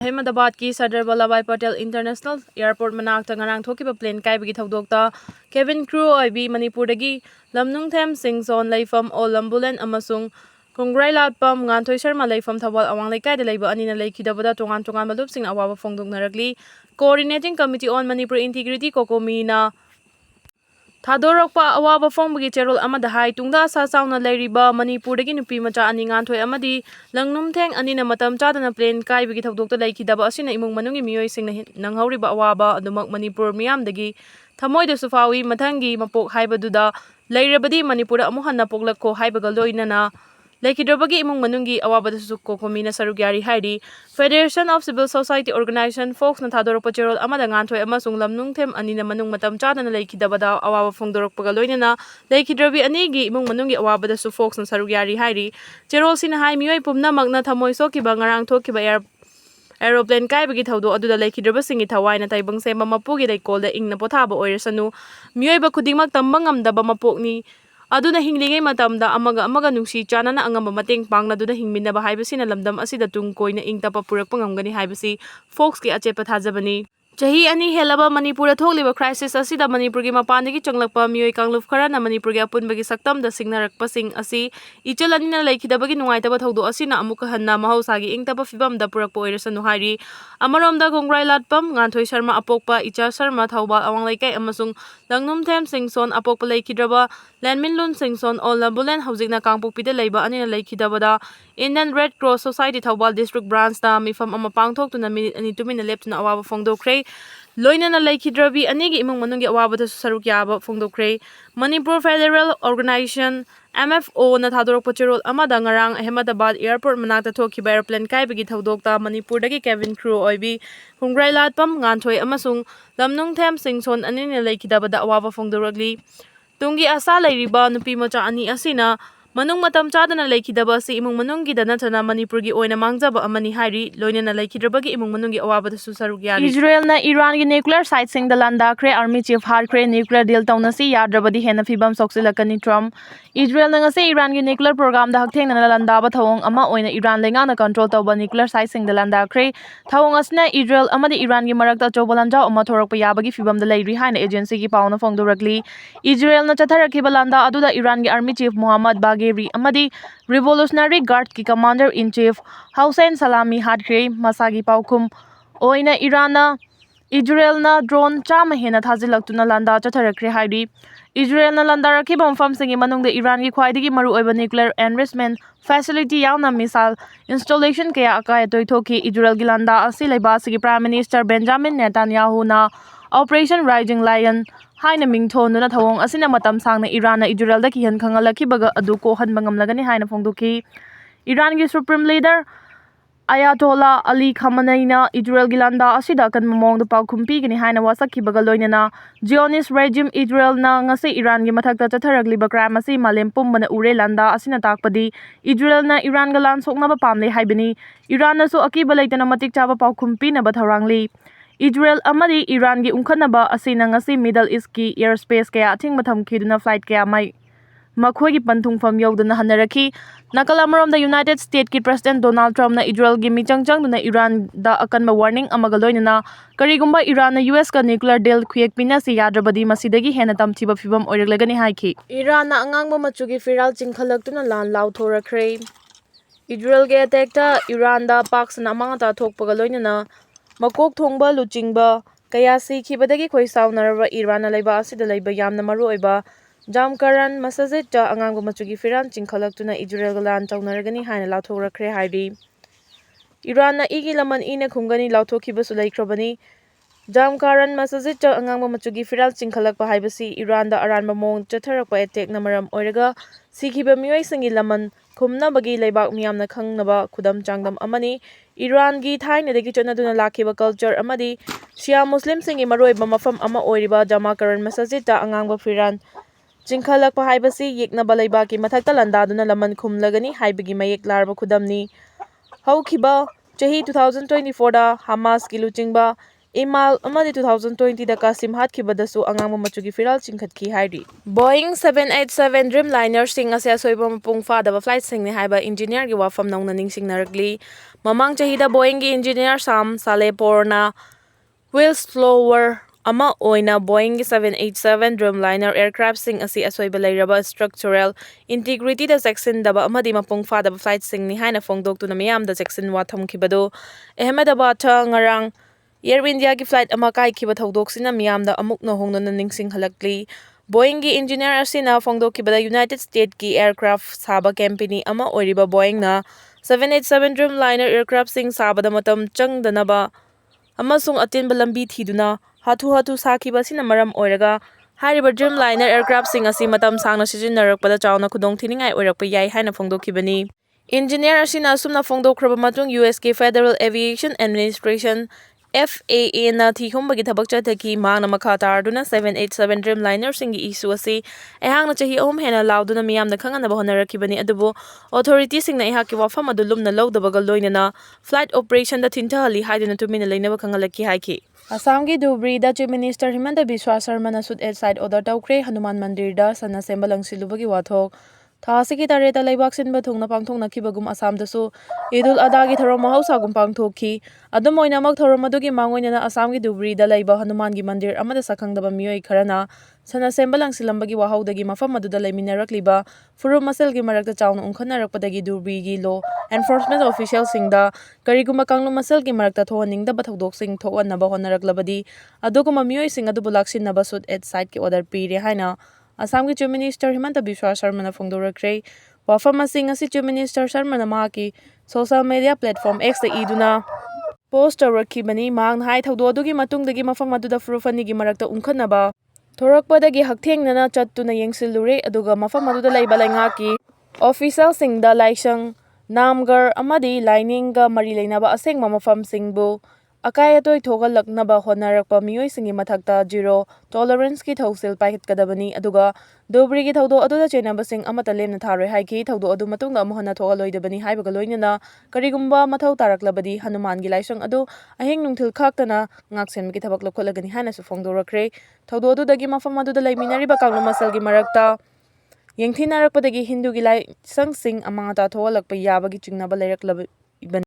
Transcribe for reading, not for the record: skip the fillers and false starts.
Ahmedabad ki Sardar Vallabhbhai Patel International Airport manakta ngarang thokiba plane kaibagi thodokta cabin crew oibi Manipurdagi lamnungthem singzon leifam olambulen amasung Kongrai Latpam Nganthoi Sharma leifam Thawal Awang Leikaida leiba anina leikidabada tongan malupsing awaba phongdoknaragli Coordinating Committee on Manipur Integrity Kokomina Thadorokpa awaba phongbagi cherol amada hai tungda asa sauna leiriba Manipurdagi nupi macha ani nganthoi amadi langnumtheng anina matam chadana plane kaibagi thodokta leikidaba asina imung manungi miyoi singna nanghauriba awaba adumak Manipur miyamdagi thamoida sufawi mathangi mapok haibaduda leirabadi Manipur amu hanna poklakko haibaga loinana Lekidrobagi imung manungi awabada suko komina sarugyari haidi Federation of Civil Society Organization Folks na thadorokpa cherol amada nganthoi amasung lamnungthem anina manung matam chadana leikidabada awaba phongdorokpaga loinana lekidrobi anigi imung manungi awabada su folks na sarugyari haidi cherol sina hai miyoi pumna magna thamoi sokiba ngarang thokiba aeroplane kaibagi thaudo aduda leikidroba singi thawaina taibang sema mapugi leikolda ingna pothaba oirasanu miyoiba khudingmak tamba ngamdaba mapokni aduna hinglingai matamda amaga nungsi chanana angamba mateng pangna duna hingminaba haibasina lamdam asida tung koina ingtapa purakpa ngamgani haibasi folks ki achepa thajabani Chehi ani helaba Manipur thokliba crisis asida Manipur gi mapandagi changlakpa miyoi kangluf kharana Manipur gi apunbagi saktamda singnarakpasing asi ichal anina leikidabagi nungaitaba thaudo asina amuka hanna mahausagi ingtaba fibamda purakpa oirasanu hairi amaromda Kongrai Latpam Nganthoi Sharma apokpa Icha Sharma Thawbal Awang Leikai amasung Langnumthem Singson apokpa leikidraba Lanminlun Singson Olabulen haujikna Kangpokpida leiba anina leikidabada Indian Red Cross Society Thawbal District Branch ta mifam ama pangthoktuna minute ani tumina leptuna awaba phongdokre loinana leikidrobi anigi imung manungi awabada saruk yaba phongdokre Manipur Federal Organization MFO na thadorokpa cherol amada ngarang Ahmedabad Airport manakta thokhiba airplane kaibagi thodokta Manipurdagi cabin crew oibi Kongrai Latpam Nganthoi amasung lamnungthem singson anina leikidabada awaba phongdoragli Tungi asa leiriba nupi macha ani asina manung matam chadana leikidaba si imung manungi danatana Manipurgi oina mangjaba amani hairi loinana leikidrabagi imung manungi awabada su saruk yari Israel na Iran gi nuclear site sing da landa khre army chief Hatkhre nuclear deal tawnasi yadrabadi hena fibam soksilakani Trump Israel na ngase Iran gi nuclear program da haktheng na landa ba thawong ama oina Iran lenga na control tawba nuclear site sing da landa khre thawong asna Israel amadi Iran gi marakta chobalanja ama thorakpa yabagi fibam da leiri haina agency gi pauna phongdorakli Israel na chatharakiba landa aduda Iran gi army chief Muhammad amadi Revolutionary Guard ki Commander-in-Chief Hossein Salami Hatkhre masagi paukum oina Irana Israel na drone chama hena thajilaktuna landa chatharakre haidi Israel na landa rakhiba mafam singi manungda Iran gi khwaidagi maruoiba nuclear enrichment facility yauna missile installation kaya akaya toithoki Israel gi landa asi leibasigi Prime Minister Benjamin Netanyahu na Operation Rising Lion haina mingthonuna thawong asina matam sangna Iran na Israel da kihan khangalakhibaga adu ko hanba ngamlagani haina phongdoki Iran gi Supreme Leader Ayatollah Ali Khamenei na Israel gi landa asida kan mamong da paukhumpi gani haina wasakhibaga loinana Zionist regime Israel na ngase Iran gi mathakta chatharagliba crime asi malem pumbana ure landa asina takpadi Israel na Iran ga lan sokna ba pamle haibani Iran na so akiba leitana matik chaba paukhumpi na ba tharangli Israel amadi Iran gi ungkhanaba asina ngasi Middle East ki airspace kaya athingma thamkhiduna flight kaya mai makhoi gi panthungpham yoduna hanarakhi nakalamorom da United States ki President Donald Trump na Israel gi michangchangduna Iran da akanba warning amaga loinana karigumba Iran na US ka nuclear deal khuyek pina si yadrabadi masidagi hena tamthiba phibam oiraglagani haiki Iran na angangba machugi firal chingkhalaktuna lan lauthorakre Israel ge attack ta Iran da Pakistan amangata thokpaga loinana makok thongba luchingba kaya sikhibadagi khoisaunaraba Iran na leiba asida leiba yamna maruoiba jamkaran masajid ta angangba machugi firan chingkhalaktuna Israel galan taunaragani haina lauthorakre haidi Iran na igi laman ina khumgani lauthokhibasu leikrabani jamkaran masajid ta angangba machugi firal chingkhalakpa haibasi Iran da aranba mong chatharakpa attack na maram oiraga sikhiba miyoi singi laman khumnabagi leibak miyamna khangnaba khudam changdam amani Iran gi thainadagi chonaduna lakhiba culture amadi Shia Muslim singi maruoiba mafam ama oiriba jamakaran masajid ta angangba firan chingkhalakpa haibasi yeknaba leibaki mathakta landaduna laman khumlagani haibagi mayek larba khudamni haukiba chehi 2024 da Hamas ki luchingba ꯏꯃꯥꯜ ꯑꯃꯗꯤ 2020ꯗ ꯀꯥꯁꯤꯝ ꯍꯥꯠꯈꯤꯕꯗꯁꯨ ꯑꯉꯥꯡꯕ ꯃꯆꯨꯒꯤ ꯐꯤꯔꯥꯜ ꯆꯤꯡꯈꯠꯈꯤ ꯍꯥꯏꯔꯤ꯫ ꯕꯣꯏꯡ 787 ꯗ꯭ꯔꯤꯝꯂꯥꯏꯅꯔꯁꯤꯡ ꯑꯁꯤ ꯑꯁꯣꯏꯕ ꯃꯄꯨꯡ ꯐꯥꯗꯕ ꯐ꯭ꯂꯥꯏꯠꯁꯤꯡꯅꯤ ꯍꯥꯏꯕ ꯏꯟꯖꯤꯅꯤꯌꯔꯒꯤ ꯋꯥꯐꯝ ꯅꯧꯅ ꯅꯤꯡꯁꯤꯡꯅꯔꯛꯂꯤ꯫ ꯃꯃꯥꯡ ꯆꯍꯤꯗ ꯕꯣꯏꯡꯒꯤ ꯏꯟꯖꯤꯅꯤꯌꯔ ꯁꯥꯝ ꯁꯥꯂꯦꯄꯣꯔꯅ ꯋꯤꯜꯁ꯭ꯂꯣꯋꯔ ꯑꯃ ꯑꯣꯏꯅ ꯕꯣꯏꯡꯒꯤ 787 ꯗ꯭ꯔꯤꯝꯂꯥꯏꯅꯔ ꯑꯦꯌꯔꯀ꯭ꯔꯥꯐꯠꯁꯤꯡ ꯑꯁꯤ ꯑꯁꯣꯏꯕ ꯂꯩꯔꯕ ꯁ꯭ꯇꯔꯛꯆꯔꯦꯜ ꯏꯟꯇꯤꯒ꯭ꯔꯤꯇꯤꯗ ꯆꯦꯛꯁꯤꯟꯗꯕ ꯑꯃꯗꯤ ꯃꯄꯨꯡ ꯐꯥꯗꯕ ꯐ꯭ꯂꯥꯏꯠꯁꯤꯡꯅꯤ ꯍꯥꯏꯅ ꯐꯣꯡꯗꯣꯛꯇꯨꯅ ꯃꯤꯌꯥꯝꯗ ꯆꯦꯛꯁꯤꯟꯋꯥ ꯊꯝꯈꯤꯕꯗꯨ ꯑꯍꯃꯦꯗꯥꯕꯥꯗꯇ ꯉꯔꯥꯡ ꯑꯦꯌꯔ ꯏꯟꯗꯤꯌꯥꯒꯤ ꯐ꯭ꯂꯥꯏꯠ ꯑꯃ ꯀꯥꯏꯈꯤꯕ ꯊꯧꯗꯣꯛꯁꯤꯅ ꯃꯤꯌꯥꯝꯗ ꯑꯃꯨꯛ ꯍꯣꯡꯗꯨꯅ ꯅꯤꯡꯁꯤꯡꯍꯜꯂꯛꯂꯤ꯫ ꯕꯣꯏꯡꯒꯤ ꯏꯟꯖꯤꯅꯤꯌꯔ ꯑꯁꯤꯅ ꯐꯣꯡꯗꯣꯛꯈꯤꯕꯗ ꯌꯨꯅꯥꯏꯇꯦꯗ ꯁ꯭ꯇꯦꯠꯁꯀꯤ ꯑꯦꯌꯔꯀ꯭ꯔꯥꯐꯠ ꯁꯥꯕ ꯀꯝꯄꯦꯅꯤ ꯑꯃ ꯑꯣꯏꯔꯤꯕ ꯕꯣꯏꯡꯅ 787 ꯗ꯭ꯔꯤꯝꯂꯥꯏꯅꯔ ꯑꯦꯌꯔꯀ꯭ꯔꯥꯐꯠꯁꯤꯡ ꯁꯥꯕꯗ ꯃꯇꯝ ꯆꯪꯗꯅꯕ ꯑꯃꯁꯨꯡ ꯑꯇꯦꯟꯕ ꯂꯝꯕꯤ ꯊꯤꯗꯨꯅ ꯍꯥꯊꯨ-ꯍꯥꯊꯨ ꯁꯥꯈꯤꯕ ꯑꯁꯤꯅ ꯃꯔꯝ ꯑꯣꯏꯔꯒ ꯍꯥꯏꯔꯤꯕ ꯗ꯭ꯔꯤꯝꯂꯥꯏꯅꯔ ꯑꯦꯌꯔꯀ꯭ꯔꯥꯐꯠꯁꯤꯡ ꯑꯁꯤ ꯃꯇꯝ ꯁꯥꯡꯅ ꯁꯤꯖꯤꯟꯅꯔꯛꯄꯗ ꯆꯥꯎꯅ ꯈꯨꯗꯣꯡꯊꯤꯅꯤꯡꯉꯥꯏ ꯑꯣꯏꯔꯛꯄ ꯌꯥꯏ ꯍꯥꯏꯅ ꯐꯣꯡꯗꯣꯛꯈꯤꯕꯅꯤ꯫ ꯏꯟꯖꯤꯅꯤꯌꯔ ꯑꯁꯤꯅ ꯑꯁꯨꯝꯅ ꯐꯣꯡꯗꯣꯛꯈ꯭ꯔꯕ ꯃꯇꯨꯡ ꯌꯨ.ꯑꯦꯁ.ꯀꯤ ꯐꯦꯗꯔꯦꯜ ꯑꯦꯚꯤꯌꯦꯁꯟ ꯑꯦꯗꯃꯤꯅꯤꯁꯇ꯭ꯔꯦꯁꯟ (FAA)ꯅ ꯊꯤꯍꯨꯝꯕꯒꯤ ꯊꯕꯛ ꯆꯠꯊꯈꯤ꯫ ꯃꯍꯥꯛꯅ ꯃꯈꯥ ꯇꯥꯔꯗꯨꯅ 787 ꯗ꯭ꯔꯤꯝꯂꯥꯏꯅꯔꯁꯤꯡꯒꯤ ꯏꯁꯨ ꯑꯁꯤ ꯑꯩꯍꯥꯛꯅ ꯆꯍꯤ 3 ꯍꯦꯟꯅ ꯂꯥꯎꯗꯨꯅ ꯃꯤꯌꯥꯝꯗ ꯈꯪꯍꯟꯅꯕ ꯍꯣꯠꯅꯔꯛꯈꯤꯕꯅꯤ, ꯑꯗꯨꯕꯨ ꯑꯣꯊꯣꯔꯤꯇꯤꯁꯤꯡꯅ ꯑꯩꯍꯥꯛꯀꯤ ꯋꯥꯐꯝ ꯑꯗꯨ ꯂꯨꯝꯅ ꯂꯧꯗꯕꯒ ꯂꯣꯏꯅꯅ ꯐ꯭ꯂꯥꯏꯠ ꯑꯣꯄꯔꯦꯁꯟꯗ ꯊꯤꯡꯊꯍꯜꯂꯤ ꯍꯥꯏꯗꯨꯅ ꯇꯨꯃꯤꯟꯅ ꯂꯩꯅꯕ ꯈꯪꯍꯜꯂꯛꯈꯤ ꯍꯥꯏꯈꯤ꯫ ꯑꯁꯥꯝꯒꯤ ꯙꯨꯕ꯭ꯔꯤꯗ ꯆꯤꯐ ꯃꯤꯅꯤꯁꯇꯔ ꯍꯤꯃꯟꯇ ꯕꯤꯁ꯭ꯋꯥ ꯁꯔꯃꯅ ꯁꯨꯠ-ꯑꯦꯠ-ꯁꯥꯏꯠ ꯑꯣꯔꯗꯔ ꯇꯧꯈ꯭ꯔꯦ꯫ ꯍꯅꯨꯃꯥꯟ ꯃꯟꯗꯤꯔꯗ ꯁꯅꯥ ꯁꯦꯝꯕ ꯂꯪꯁꯤꯜꯂꯨꯕꯒꯤ ꯋꯥꯊꯣꯛ ꯊꯥ ꯑꯁꯤꯒꯤ 8ꯇ ꯂꯩꯕꯥꯛ ꯁꯤꯟꯕ ꯊꯨꯡꯅ ꯄꯥꯡꯊꯣꯛꯅꯈꯤꯕꯒꯨꯝ ꯑꯁꯥꯝꯗꯁꯨ ꯏꯗ-ꯎꯜ-ꯑꯗꯥꯒꯤ ꯊꯧꯔꯝ ꯃꯍꯧꯁꯥꯒꯨꯝ ꯄꯥꯡꯊꯣꯛꯈꯤ꯫ ꯑꯗꯨꯝ ꯑꯣꯏꯅꯃꯛ ꯊꯧꯔꯝ ꯑꯗꯨꯒꯤ ꯃꯥꯡꯑꯣꯏꯅꯅ ꯑꯁꯥꯝꯒꯤ ꯙꯨꯕ꯭ꯔꯤꯗ ꯂꯩꯕ ꯍꯅꯨꯃꯥꯟꯒꯤ ꯃꯟꯗꯤꯔ ꯑꯃꯗ ꯁꯛꯈꯪꯗꯕ ꯃꯤꯑꯣꯏ ꯈꯔꯅ ꯁꯅꯥ ꯁꯦꯝꯕ ꯂꯪꯁꯤꯜꯂꯝꯕꯒꯤ ꯋꯥꯍꯧꯗꯒꯤ ꯃꯐꯝ ꯑꯗꯨꯗ ꯂꯩꯃꯤꯟꯅꯔꯛꯂꯤꯕ ꯐꯨꯔꯨꯞ ꯃꯁꯦꯜꯒꯤ ꯃꯔꯛꯇ ꯆꯥꯎꯅ ꯎꯪꯈꯠꯅꯔꯛꯄꯗꯒꯤ ꯙꯨꯕ꯭ꯔꯤꯒꯤ ꯂꯣ ꯑꯦꯟꯐꯣꯔꯁꯃꯦꯟꯠ ꯑꯣꯐꯤꯁꯤꯌꯦꯜꯁꯤꯡꯗ ꯀꯔꯤꯒꯨꯝꯕ ꯀꯥꯡꯂꯨꯞ ꯃꯁꯦꯜꯒꯤ ꯃꯔꯛꯇ ꯊꯣꯛꯍꯟꯅꯤꯡꯗꯕ ꯊꯧꯗꯣꯛꯁꯤꯡ ꯊꯣꯛꯍꯟꯅꯕ ꯍꯣꯠꯅꯔꯛꯂꯕꯗꯤ ꯑꯗꯨꯒꯨꯝꯕ ꯃꯤꯑꯣꯏꯁꯤꯡ ꯑꯗꯨꯕꯨ ꯂꯥꯛꯁꯤꯟꯅꯕ ꯁꯨꯠ-ꯑꯦꯠ-ꯁꯥꯏꯠꯀꯤ ꯑꯣꯔꯗꯔ ꯄꯤꯔꯦ ꯍꯥꯏꯅ ꯑꯁꯥꯝꯒꯤ ꯆꯤꯐ ꯃꯤꯅꯤꯁꯇꯔ ꯍꯤꯃꯟꯇ ꯕꯤꯁ꯭ꯋꯥ ꯁꯔꯃꯅ ꯐꯣꯡꯗꯣꯔꯛꯈ꯭ꯔꯦ꯫ ꯋꯥꯐꯝ ꯑꯁꯤ ꯉꯁꯤ ꯆꯤꯐ ꯃꯤꯅꯤꯁꯇꯔ ꯁꯔꯃꯅ ꯃꯍꯥꯛꯀꯤ ꯁꯣꯁꯤꯌꯦꯜ ꯃꯤꯗꯤꯌꯥ ꯄ꯭ꯂꯦꯠꯐꯣꯔꯝ Xꯇ ꯏꯗꯨꯅ ꯄꯣꯁꯠ ꯇꯧꯔꯛꯈꯤꯕꯅꯤ꯫ ꯃꯍꯥꯛꯅ ꯍꯥꯏ ꯊꯧꯗꯣꯛ ꯑꯗꯨꯒꯤ ꯃꯇꯨꯡꯗꯒꯤ ꯃꯐꯝ ꯑꯗꯨꯗ ꯐꯨꯔꯨꯞ ꯑꯅꯤꯒꯤ ꯃꯔꯛꯇ ꯎꯪꯈꯠꯅꯕ ꯊꯣꯔꯛꯄꯗꯒꯤ ꯍꯛꯊꯦꯡꯅꯅ ꯆꯠꯇꯨꯅ ꯌꯦꯡꯁꯤꯜꯂꯨꯔꯦ ꯑꯗꯨꯒ ꯃꯐꯝ ꯑꯗꯨꯗ ꯂꯩꯕ ꯂꯩꯉꯥꯛꯀꯤ ꯑꯣꯐꯤꯁꯤꯌꯦꯜꯁꯤꯡꯗ ꯂꯥꯏꯁꯪ, ꯅꯥꯝꯘꯔ ꯑꯃꯗꯤ ꯂꯥꯏꯅꯤꯡꯒ ꯃꯔꯤ ꯂꯩꯅꯕ ꯑꯁꯦꯡꯕ ꯃꯐꯝꯁꯤꯡꯕꯨ ꯑꯀꯥꯏ-ꯑꯇꯣꯏ ꯊꯣꯛꯍꯜꯂꯛꯅꯕ ꯍꯣꯠꯅꯔꯛꯄ ꯃꯤꯑꯣꯏꯁꯤꯡꯒꯤ ꯃꯊꯛꯇ ꯖꯤꯔꯣ ꯇꯣꯂꯔꯦꯟꯁꯀꯤ ꯊꯧꯁꯤꯜ ꯄꯥꯏꯈꯠꯀꯗꯕꯅꯤ ꯑꯗꯨꯒ ꯙꯨꯕ꯭ꯔꯤꯒꯤ ꯊꯧꯗꯣꯛ ꯑꯗꯨꯗ ꯆꯦꯟꯅꯕꯁꯤꯡ ꯑꯃꯠꯇ ꯂꯦꯝꯅ ꯊꯥꯔꯣꯏ ꯍꯥꯏꯈꯤ꯫ ꯊꯧꯗꯣꯛ ꯑꯗꯨ ꯃꯇꯨꯡꯗ ꯑꯃꯨꯛ ꯍꯟꯅ ꯊꯣꯛꯍꯜꯂꯣꯏꯗꯕꯅꯤ ꯍꯥꯏꯕꯒ ꯂꯣꯏꯅꯅ ꯀꯔꯤꯒꯨꯝꯕ ꯃꯊꯧ ꯇꯥꯔꯛꯂꯕꯗꯤ ꯍꯅꯨꯃꯥꯟꯒꯤ ꯂꯥꯏꯁꯪ ꯑꯗꯨ ꯑꯍꯤꯡ-ꯅꯨꯡꯊꯤꯜ ꯈꯥꯛꯇꯅ ꯉꯥꯛ-ꯁꯦꯟꯕꯒꯤ ꯊꯕꯛ ꯂꯧꯈꯠꯂꯒꯅꯤ ꯍꯥꯏꯅꯁꯨ ꯐꯣꯡꯗꯣꯔꯛꯈ꯭ꯔꯦ꯫ ꯊꯧꯗꯣꯛ ꯑꯗꯨꯗꯒꯤ ꯃꯐꯝ ꯑꯗꯨꯗ ꯂꯩꯃꯤꯟꯅꯔꯤꯕ ꯀꯥꯡꯂꯨꯞ ꯃꯁꯦꯜꯒꯤ ꯃꯔꯛꯇ ꯌꯦꯡꯊꯤꯅꯔꯛꯄꯗꯒꯤ ꯍꯤꯟꯗꯨꯒꯤ ꯂꯥꯏꯁꯪꯁꯤꯡ ꯑꯃꯥꯡ-ꯑꯇꯥ ꯊꯣꯛꯍꯜꯂꯛꯄ ꯌꯥꯕꯒꯤ ꯆꯤꯡꯅꯕ ꯂꯩꯔꯛꯂꯕ